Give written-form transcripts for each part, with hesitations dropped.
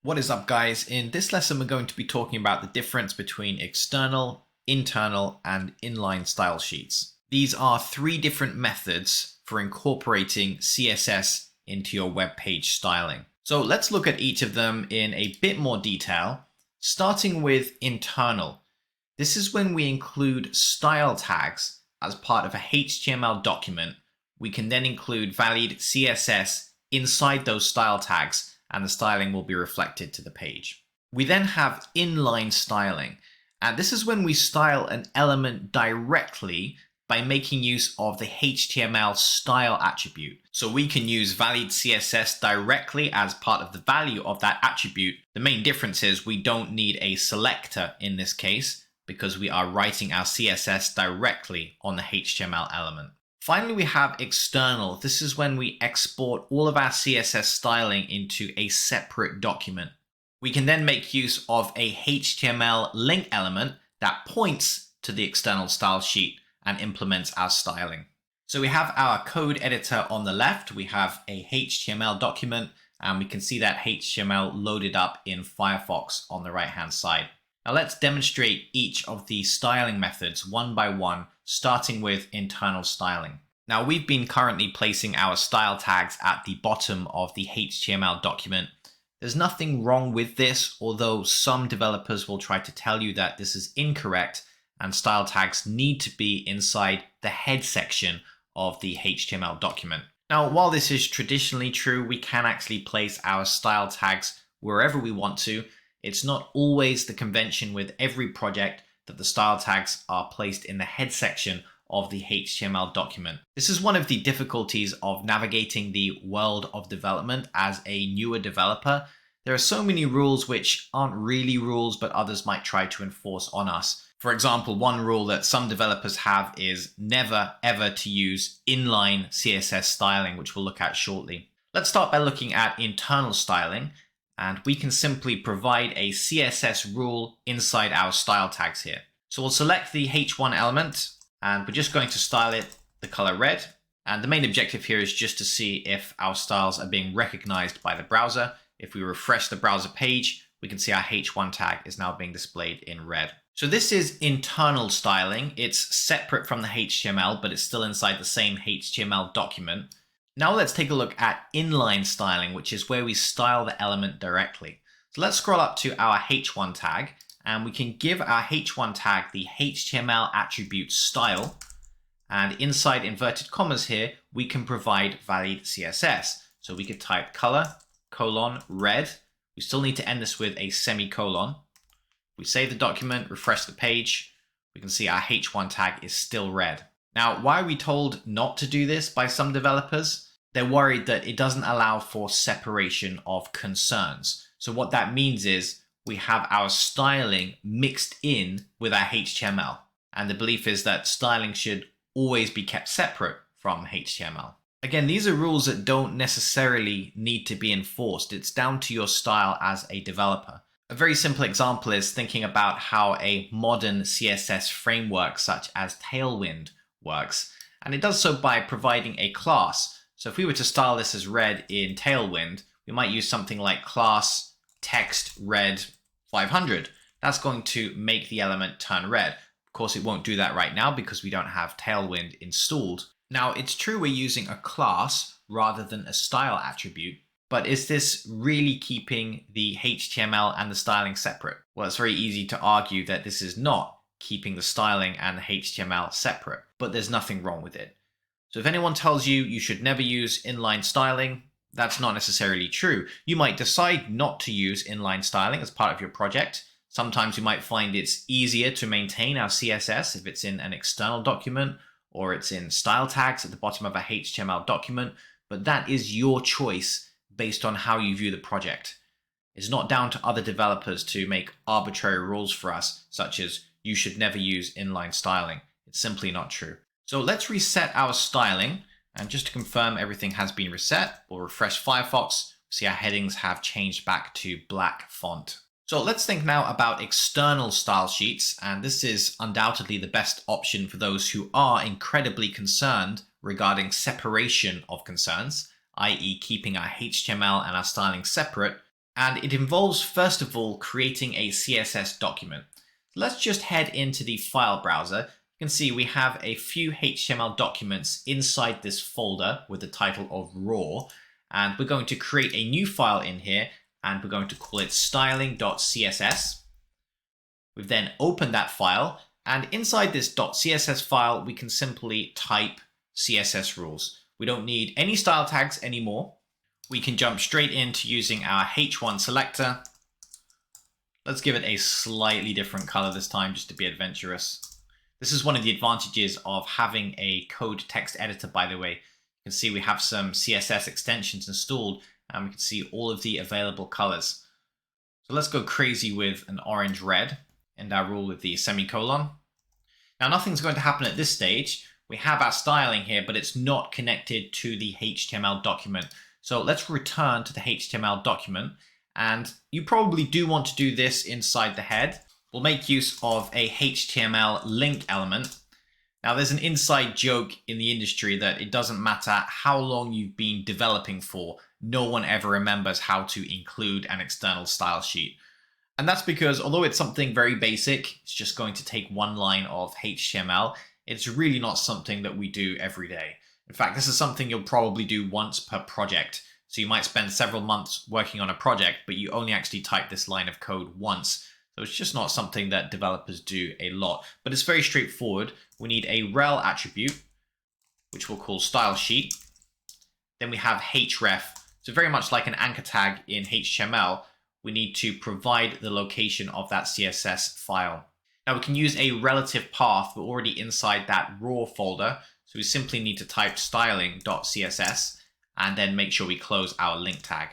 What is up, guys? In this lesson, we're going to be talking about the difference between external, internal, and inline style sheets. These are three different methods for incorporating CSS into your web page styling. So let's look at each of them in a bit more detail, starting with internal. This is when we include style tags as part of a HTML document. We can then include valid CSS inside those style tags, and the styling will be reflected to the page. We then have inline styling, and this is when we style an element directly by making use of the HTML style attribute. So we can use valid CSS directly as part of the value of that attribute. The main difference is we don't need a selector in this case because we are writing our CSS directly on the HTML element. Finally, we have external. This is when we export all of our CSS styling into a separate document. We can then make use of a HTML link element that points to the external style sheet and implements our styling. So we have our code editor on the left. We have a HTML document, and we can see that HTML loaded up in Firefox on the right-hand side. Now let's demonstrate each of the styling methods one by one, starting with internal styling. Now we've been currently placing our style tags at the bottom of the HTML document. There's nothing wrong with this, although some developers will try to tell you that this is incorrect and style tags need to be inside the head section of the HTML document. Now, while this is traditionally true, we can actually place our style tags wherever we want to. It's not always the convention with every project that the style tags are placed in the head section of the HTML document. This is one of the difficulties of navigating the world of development as a newer developer. There are so many rules which aren't really rules, but others might try to enforce on us. For example, one rule that some developers have is never ever to use inline CSS styling, which we'll look at shortly. Let's start by looking at internal styling. And we can simply provide a CSS rule inside our style tags here. So we'll select the H1 element, and we're just going to style it the color red. And the main objective here is just to see if our styles are being recognized by the browser. If we refresh the browser page, we can see our H1 tag is now being displayed in red. So this is internal styling. It's separate from the HTML, but it's still inside the same HTML document. Now let's take a look at inline styling, which is where we style the element directly. So let's scroll up to our H1 tag, and we can give our H1 tag the HTML attribute style. And inside inverted commas here, we can provide valid CSS. So we could type color, red. We still need to end this with a semicolon. We save the document, refresh the page. We can see our H1 tag is still red. Now, why are we told not to do this by some developers? They're worried that it doesn't allow for separation of concerns. So what that means is we have our styling mixed in with our HTML. And the belief is that styling should always be kept separate from HTML. Again, these are rules that don't necessarily need to be enforced. It's down to your style as a developer. A very simple example is thinking about how a modern CSS framework such as Tailwind works, and it does so by providing a class. So if we were to style this as red in Tailwind, we might use something like class text red 500. That's going to make the element turn red. Of course, it won't do that right now because we don't have Tailwind installed. Now, it's true we're using a class rather than a style attribute, but is this really keeping the HTML and the styling separate? Well, it's very easy to argue that this is not keeping the styling and the HTML separate, but there's nothing wrong with it. So if anyone tells you you should never use inline styling, that's not necessarily true. You might decide not to use inline styling as part of your project. Sometimes you might find it's easier to maintain our CSS if it's in an external document or it's in style tags at the bottom of a HTML document, but that is your choice based on how you view the project. It's not down to other developers to make arbitrary rules for us, such as you should never use inline styling. It's simply not true. So let's reset our styling. And just to confirm everything has been reset, we'll refresh Firefox. See our headings have changed back to black font. So let's think now about external style sheets. And this is undoubtedly the best option for those who are incredibly concerned regarding separation of concerns, i.e. keeping our HTML and our styling separate. And it involves, first of all, creating a CSS document. Let's just head into the file browser. You can see we have a few HTML documents inside this folder with the title of raw. And we're going to create a new file in here, and we're going to call it styling.css. We've then opened that file, and inside this .css file, we can simply type CSS rules. We don't need any style tags anymore. We can jump straight into using our H1 selector. Let's give it a slightly different color this time, just to be adventurous. This is one of the advantages of having a code text editor, by the way. You can see we have some CSS extensions installed, and we can see all of the available colors. So let's go crazy with an orange red, and our rule with the semicolon. Now nothing's going to happen at this stage. We have our styling here, but it's not connected to the HTML document. So let's return to the HTML document, and you probably do want to do this inside the head. We'll make use of a HTML link element. Now there's an inside joke in the industry that it doesn't matter how long you've been developing for, no one ever remembers how to include an external style sheet. And that's because although it's something very basic, it's just going to take one line of HTML, it's really not something that we do every day. In fact, this is something you'll probably do once per project. So you might spend several months working on a project, but you only actually type this line of code once. So it's just not something that developers do a lot, but it's very straightforward. We need a rel attribute, which we'll call style sheet. Then we have href. So very much like an anchor tag in HTML, we need to provide the location of that CSS file. Now we can use a relative path. We're already inside that raw folder. So we simply need to type styling.css and then make sure we close our link tag.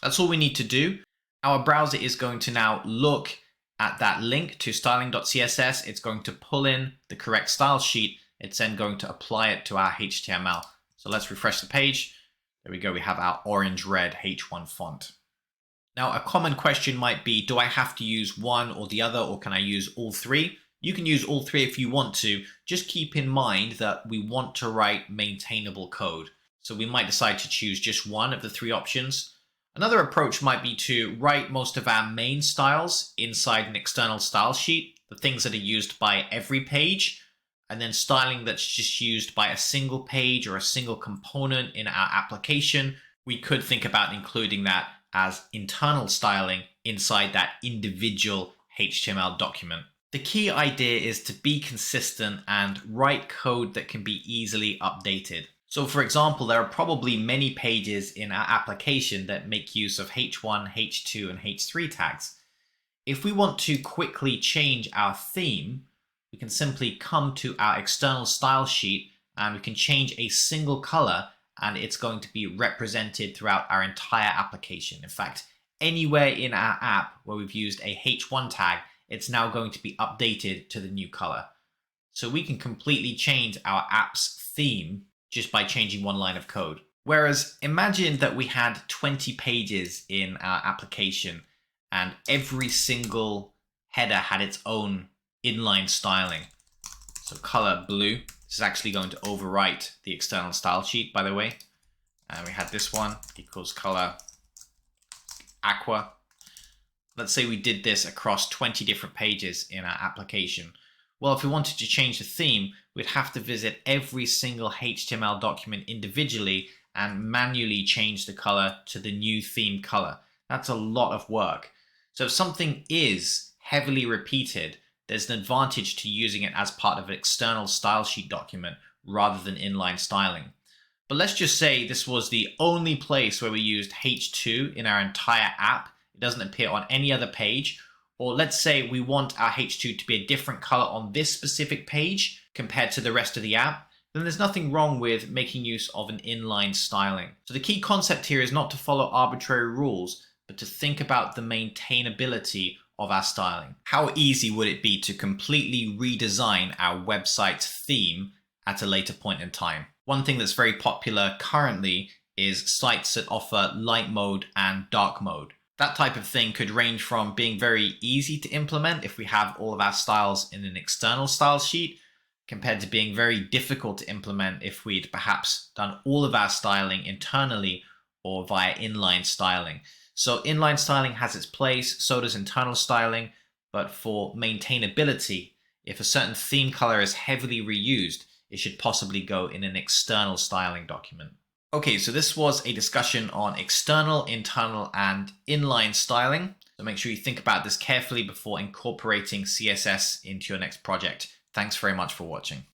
That's all we need to do. Our browser is going to now look at that link to styling.css. It's going to pull in the correct style sheet. It's then going to apply it to our HTML. So let's refresh the page. There we go. We have our orange red H1 font. Now, a common question might be, do I have to use one or the other, or can I use all three? You can use all three if you want to. Just keep in mind that we want to write maintainable code. So we might decide to choose just one of the three options. Another approach might be to write most of our main styles inside an external style sheet, the things that are used by every page, and then styling that's just used by a single page or a single component in our application. We could think about including that as internal styling inside that individual HTML document. The key idea is to be consistent and write code that can be easily updated. So for example, there are probably many pages in our application that make use of H1, H2, and H3 tags. If we want to quickly change our theme, we can simply come to our external style sheet and we can change a single color, and it's going to be represented throughout our entire application. In fact, anywhere in our app where we've used a H1 tag, it's now going to be updated to the new color. So we can completely change our app's theme just by changing one line of code. Whereas imagine that we had 20 pages in our application and every single header had its own inline styling. So color blue, this is actually going to overwrite the external style sheet, by the way. And we had this one equals color aqua. Let's say we did this across 20 different pages in our application. Well, if we wanted to change the theme, we'd have to visit every single HTML document individually and manually change the color to the new theme color. That's a lot of work. So if something is heavily repeated, there's an advantage to using it as part of an external style sheet document rather than inline styling. But let's just say this was the only place where we used H2 in our entire app. It doesn't appear on any other page. Or let's say we want our H2 to be a different color on this specific page compared to the rest of the app, then there's nothing wrong with making use of an inline styling. So the key concept here is not to follow arbitrary rules, but to think about the maintainability of our styling. How easy would it be to completely redesign our website's theme at a later point in time? One thing that's very popular currently is sites that offer light mode and dark mode. That type of thing could range from being very easy to implement if we have all of our styles in an external style sheet, compared to being very difficult to implement if we'd perhaps done all of our styling internally or via inline styling. So inline styling has its place, so does internal styling, but for maintainability, if a certain theme color is heavily reused, it should possibly go in an external styling document. Okay, so this was a discussion on external, internal, and inline styling. So make sure you think about this carefully before incorporating CSS into your next project. Thanks very much for watching.